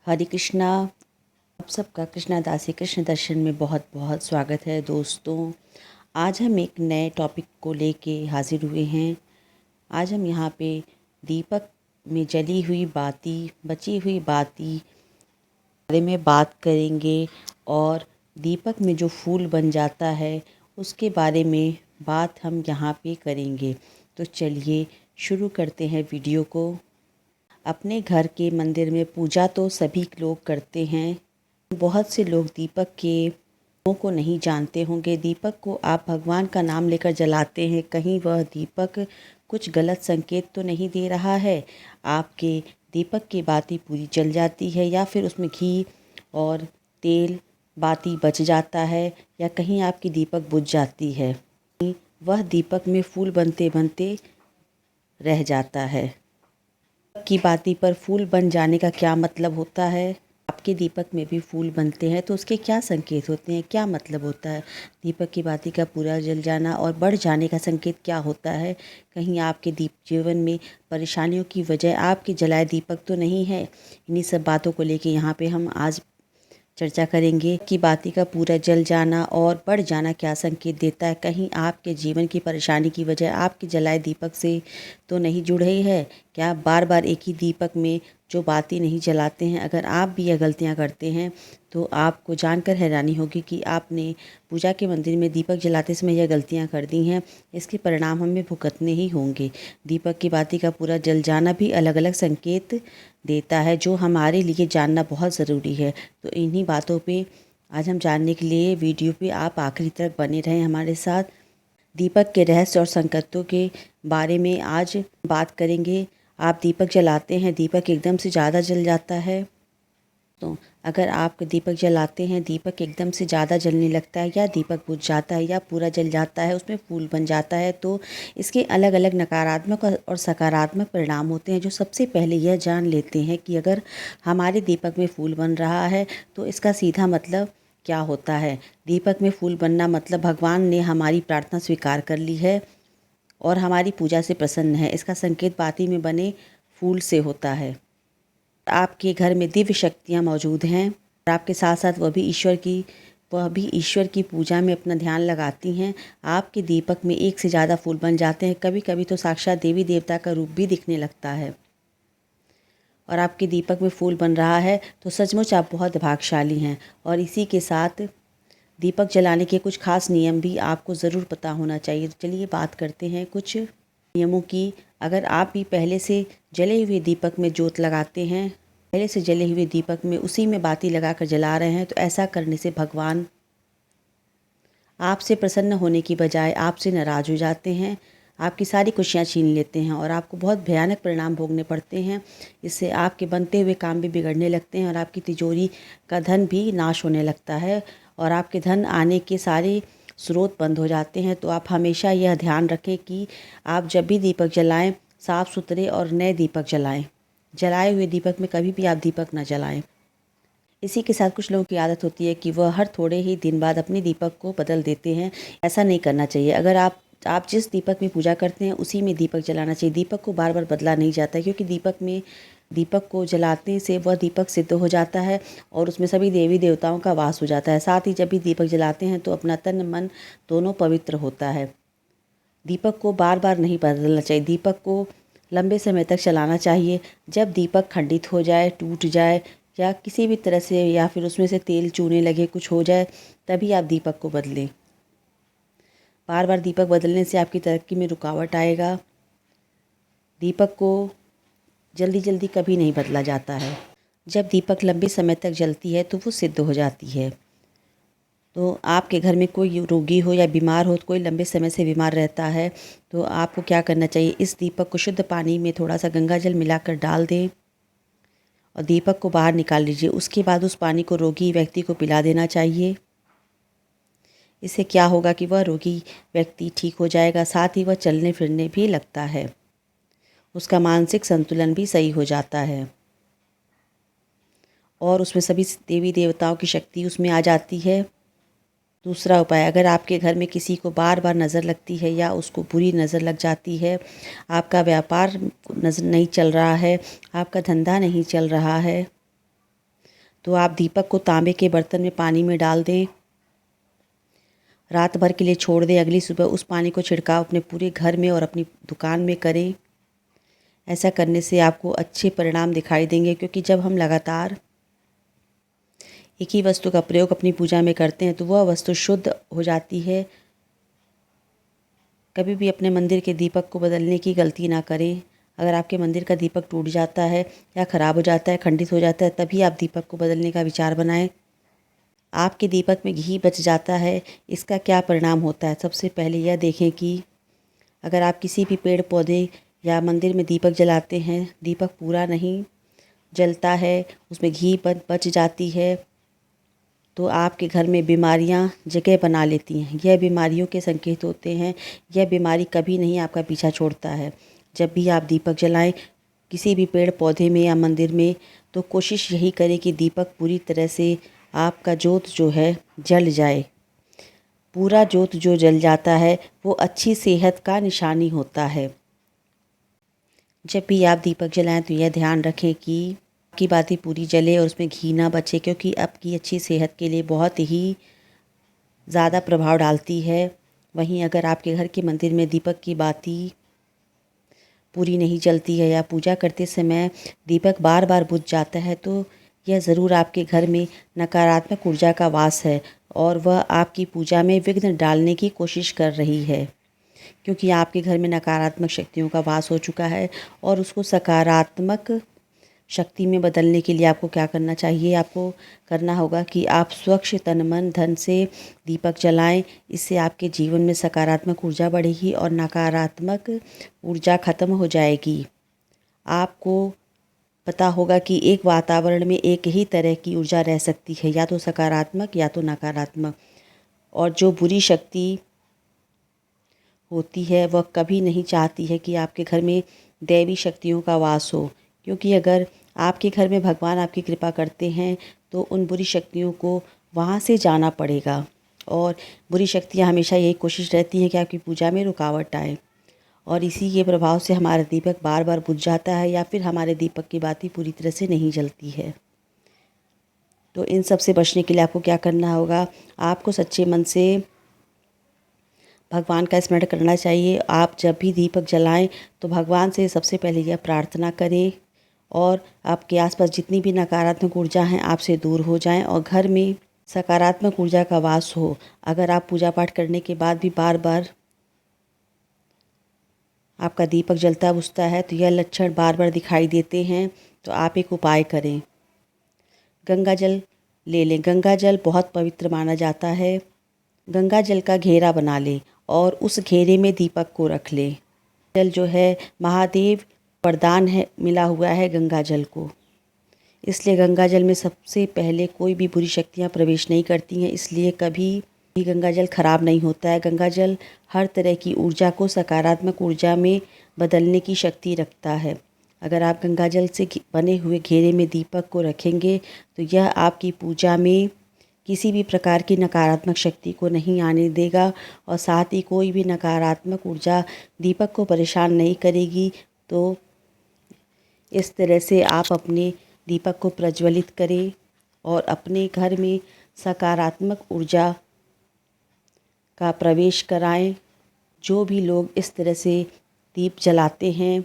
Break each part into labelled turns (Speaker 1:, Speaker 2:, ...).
Speaker 1: हरे कृष्णा। आप सबका कृष्णा दासी कृष्ण दर्शन में बहुत बहुत स्वागत है दोस्तों। आज हम एक नए टॉपिक को लेके हाजिर हुए हैं। आज हम यहाँ पे दीपक में जली हुई बाती, बची हुई बाती बारे में बात करेंगे और दीपक में जो फूल बन जाता है उसके बारे में बात हम यहाँ पे करेंगे। तो चलिए शुरू करते हैं वीडियो को। अपने घर के मंदिर में पूजा तो सभी लोग करते हैं। बहुत से लोग दीपक के गुणों को नहीं जानते होंगे। दीपक को आप भगवान का नाम लेकर जलाते हैं, कहीं वह दीपक कुछ गलत संकेत तो नहीं दे रहा है। आपके दीपक की बाती पूरी जल जाती है या फिर उसमें घी और तेल बाती बच जाता है या कहीं आपकी दीपक बुझ जाती है, वह दीपक में फूल बनते बनते रह जाता है। की बाती पर फूल बन जाने का क्या मतलब होता है? आपके दीपक में भी फूल बनते हैं तो उसके क्या संकेत होते हैं, क्या मतलब होता है? दीपक की बाती का पूरा जल जाना और बढ़ जाने का संकेत क्या होता है? कहीं आपके दीप जीवन में परेशानियों की वजह आपके जलाए दीपक तो नहीं है? इन्हीं सब बातों को लेके यहाँ पे हम आज चर्चा करेंगे कि बाती का पूरा जल जाना और बढ़ जाना क्या संकेत देता है। कहीं आपके जीवन की परेशानी की वजह आपके जलाए दीपक से तो नहीं जुड़ रही है? क्या आप बार बार एक ही दीपक में जो बाती नहीं जलाते हैं? अगर आप भी यह गलतियां करते हैं तो आपको जानकर हैरानी होगी कि आपने पूजा के मंदिर में दीपक जलाते समय यह गलतियां कर दी हैं। इसके परिणाम हमें भुगतने ही होंगे। दीपक की बाती का पूरा जल जाना भी अलग अलग संकेत देता है जो हमारे लिए जानना बहुत ज़रूरी है। तो इन्हीं बातों पे आज हम जानने के लिए वीडियो पे आप आखिरी तक बने रहें हमारे साथ। दीपक के रहस्य और संकेतों के बारे में आज बात करेंगे। आप दीपक जलाते हैं, दीपक एकदम से ज़्यादा जल जाता है। तो अगर आप दीपक जलाते हैं, दीपक एकदम से ज़्यादा जलने लगता है या दीपक बुझ जाता है या पूरा जल जाता है, उसमें फूल बन जाता है, तो इसके अलग अलग नकारात्मक और सकारात्मक परिणाम होते हैं। जो सबसे पहले यह जान लेते हैं कि अगर हमारे दीपक में फूल बन रहा है तो इसका सीधा मतलब क्या होता है। दीपक में फूल बनना मतलब भगवान ने हमारी प्रार्थना स्वीकार कर ली है और हमारी पूजा से प्रसन्न है। इसका संकेत बाती में बने फूल से होता है। आपके घर में दिव्य शक्तियाँ मौजूद हैं और आपके साथ साथ वह भी ईश्वर की पूजा में अपना ध्यान लगाती हैं। आपके दीपक में एक से ज़्यादा फूल बन जाते हैं, कभी कभी तो साक्षात देवी देवता का रूप भी दिखने लगता है। और आपके दीपक में फूल बन रहा है तो सचमुच आप बहुत भाग्यशाली हैं। और इसी के साथ दीपक जलाने के कुछ खास नियम भी आपको ज़रूर पता होना चाहिए। तो चलिए बात करते हैं कुछ नियमों की। अगर आप भी पहले से जले हुए दीपक में जोत लगाते हैं, पहले से जले हुए दीपक में उसी में बाती लगाकर जला रहे हैं, तो ऐसा करने से भगवान आपसे प्रसन्न होने की बजाय आपसे नाराज़ हो जाते हैं, आपकी सारी खुशियाँ छीन लेते हैं और आपको बहुत भयानक परिणाम भोगने पड़ते हैं। इससे आपके बनते हुए काम भी बिगड़ने लगते हैं और आपकी तिजोरी का धन भी नाश होने लगता है और आपके धन आने के सारे स्रोत बंद हो जाते हैं। तो आप हमेशा यह ध्यान रखें कि आप जब भी दीपक जलाएं, साफ़ सुथरे और नए दीपक जलाएं। जलाए हुए दीपक में कभी भी आप दीपक न जलाएं। इसी के साथ कुछ लोगों की आदत होती है कि वह हर थोड़े ही दिन बाद अपने दीपक को बदल देते हैं। ऐसा नहीं करना चाहिए। अगर आप जिस दीपक में पूजा करते हैं उसी में दीपक जलाना चाहिए। दीपक को बार बार बदला नहीं जाता है, क्योंकि दीपक को जलाने से वह दीपक सिद्ध हो जाता है और उसमें सभी देवी देवताओं का वास हो जाता है। साथ ही जब भी दीपक जलाते हैं तो अपना तन मन दोनों पवित्र होता है। दीपक को बार बार नहीं बदलना चाहिए। दीपक को लंबे समय तक चलाना चाहिए। जब दीपक खंडित हो जाए, टूट जाए या किसी भी तरह से या फिर उसमें से तेल चूने लगे, कुछ हो जाए, तभी आप दीपक को बदलें। बार बार दीपक बदलने से आपकी तरक्की में रुकावट आएगा। दीपक को जल्दी जल्दी कभी नहीं बदला जाता है। जब दीपक लंबे समय तक जलती है तो वो सिद्ध हो जाती है। तो आपके घर में कोई रोगी हो या बीमार हो, तो कोई लंबे समय से बीमार रहता है, तो आपको क्या करना चाहिए, इस दीपक को शुद्ध पानी में थोड़ा सा गंगा जल मिलाकर डाल दें और दीपक को बाहर निकाल लीजिए। उसके बाद उस पानी को रोगी व्यक्ति को पिला देना चाहिए। इससे क्या होगा कि वह रोगी व्यक्ति ठीक हो जाएगा, साथ ही वह चलने फिरने भी लगता है। उसका मानसिक संतुलन भी सही हो जाता है और उसमें सभी देवी देवताओं की शक्ति उसमें आ जाती है। दूसरा उपाय, अगर आपके घर में किसी को बार बार नज़र लगती है या उसको बुरी नज़र लग जाती है, आपका व्यापार नज़र नहीं चल रहा है, आपका धंधा नहीं चल रहा है, तो आप दीपक को तांबे के बर्तन में पानी में डाल दें, रात भर के लिए छोड़ दें। अगली सुबह उस पानी को छिड़काव अपने पूरे घर में और अपनी दुकान में करें। ऐसा करने से आपको अच्छे परिणाम दिखाई देंगे, क्योंकि जब हम लगातार एक ही वस्तु का प्रयोग अपनी पूजा में करते हैं तो वह वस्तु शुद्ध हो जाती है। कभी भी अपने मंदिर के दीपक को बदलने की गलती ना करें। अगर आपके मंदिर का दीपक टूट जाता है या ख़राब हो जाता है, खंडित हो जाता है, तभी आप दीपक को बदलने का विचार बनाएं। आपके दीपक में घी बच जाता है, इसका क्या परिणाम होता है? सबसे पहले यह देखें कि अगर आप किसी भी पेड़ पौधे या मंदिर में दीपक जलाते हैं, दीपक पूरा नहीं जलता है, उसमें घी बच जाती है, तो आपके घर में बीमारियां जगह बना लेती हैं। यह बीमारियों के संकेत होते हैं। यह बीमारी कभी नहीं आपका पीछा छोड़ता है। जब भी आप दीपक जलाएं किसी भी पेड़ पौधे में या मंदिर में, तो कोशिश यही करें कि दीपक पूरी तरह से आपका जोत जो है जल जाए। पूरा जोत जो जल जाता है वो अच्छी सेहत का निशानी होता है। जब भी आप दीपक जलाएं तो यह ध्यान रखें कि आपकी बाती पूरी जले और उसमें घी ना बचे, क्योंकि आपकी अच्छी सेहत के लिए बहुत ही ज़्यादा प्रभाव डालती है। वहीं अगर आपके घर के मंदिर में दीपक की बाती पूरी नहीं जलती है या पूजा करते समय दीपक बार बार बुझ जाता है, तो यह ज़रूर आपके घर में नकारात्मक ऊर्जा का वास है और वह आपकी पूजा में विघ्न डालने की कोशिश कर रही है, क्योंकि आपके घर में नकारात्मक शक्तियों का वास हो चुका है। और उसको सकारात्मक शक्ति में बदलने के लिए आपको क्या करना चाहिए? आपको करना होगा कि आप स्वच्छ तन मन धन से दीपक जलाएं। इससे आपके जीवन में सकारात्मक ऊर्जा बढ़ेगी और नकारात्मक ऊर्जा खत्म हो जाएगी। आपको पता होगा कि एक वातावरण में एक ही तरह की ऊर्जा रह सकती है, या तो सकारात्मक या तो नकारात्मक। और जो बुरी शक्ति होती है वह कभी नहीं चाहती है कि आपके घर में दैवी शक्तियों का वास हो, क्योंकि अगर आपके घर में भगवान आपकी कृपा करते हैं तो उन बुरी शक्तियों को वहाँ से जाना पड़ेगा। और बुरी शक्तियाँ हमेशा यही कोशिश रहती हैं कि आपकी पूजा में रुकावट आए, और इसी के प्रभाव से हमारा दीपक बार बार बुझ जाता है या फिर हमारे दीपक की बाती पूरी तरह से नहीं जलती है। तो इन सब से बचने के लिए आपको क्या करना होगा? आपको सच्चे मन से भगवान का स्मरण करना चाहिए। आप जब भी दीपक जलाएं तो भगवान से सबसे पहले यह प्रार्थना करें और आपके आसपास जितनी भी नकारात्मक ऊर्जा हैं आपसे दूर हो जाएं और घर में सकारात्मक ऊर्जा का वास हो। अगर आप पूजा पाठ करने के बाद भी बार बार आपका दीपक जलता बुझता है तो यह लक्षण बार बार दिखाई देते हैं, तो आप एक उपाय करें। गंगा जल ले लें। गंगा जल बहुत पवित्र माना जाता है। गंगा जल का घेरा बना लें और उस घेरे में दीपक को रख लें। जल जो है महादेव वरदान है, मिला हुआ है गंगा जल को, इसलिए गंगा जल में सबसे पहले कोई भी बुरी शक्तियाँ प्रवेश नहीं करती हैं। इसलिए कभी भी गंगा जल खराब नहीं होता है। गंगा जल हर तरह की ऊर्जा को सकारात्मक ऊर्जा में बदलने की शक्ति रखता है। अगर आप गंगा जल से बने हुए घेरे में दीपक को रखेंगे तो यह आपकी पूजा में किसी भी प्रकार की नकारात्मक शक्ति को नहीं आने देगा और साथ ही कोई भी नकारात्मक ऊर्जा दीपक को परेशान नहीं करेगी। तो इस तरह से आप अपने दीपक को प्रज्वलित करें और अपने घर में सकारात्मक ऊर्जा का प्रवेश कराएं। जो भी लोग इस तरह से दीप जलाते हैं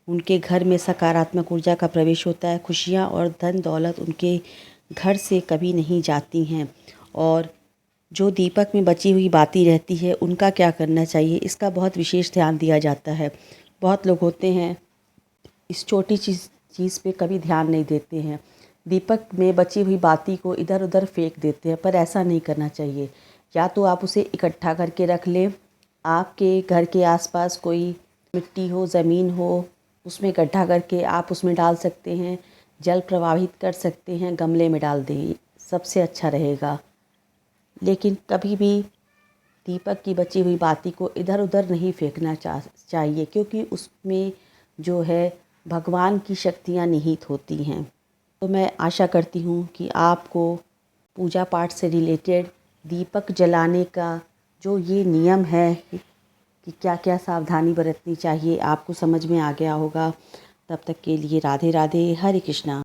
Speaker 1: उनके घर में सकारात्मक ऊर्जा का प्रवेश होता है। खुशियाँ और धन दौलत उनके घर से कभी नहीं जाती हैं। और जो दीपक में बची हुई बाती रहती है उनका क्या करना चाहिए, इसका बहुत विशेष ध्यान दिया जाता है। बहुत लोग होते हैं इस छोटी चीज़ पे कभी ध्यान नहीं देते हैं। दीपक में बची हुई बाती को इधर उधर फेंक देते हैं, पर ऐसा नहीं करना चाहिए। या तो आप उसे इकट्ठा करके रख लें। आपके घर के आसपास कोई मिट्टी हो, ज़मीन हो, उसमें गड्ढा करके आप उसमें डाल सकते हैं। जल प्रवाहित कर सकते हैं, गमले में डाल दें, सबसे अच्छा रहेगा। लेकिन कभी भी दीपक की बची हुई बाती को इधर उधर नहीं फेंकना चाहिए, क्योंकि उसमें जो है भगवान की शक्तियाँ निहित होती हैं। तो मैं आशा करती हूँ कि आपको पूजा पाठ से रिलेटेड दीपक जलाने का जो ये नियम है कि क्या क्या सावधानी बरतनी चाहिए आपको समझ में आ गया होगा। तब तक के लिए राधे राधे, हरे कृष्णा।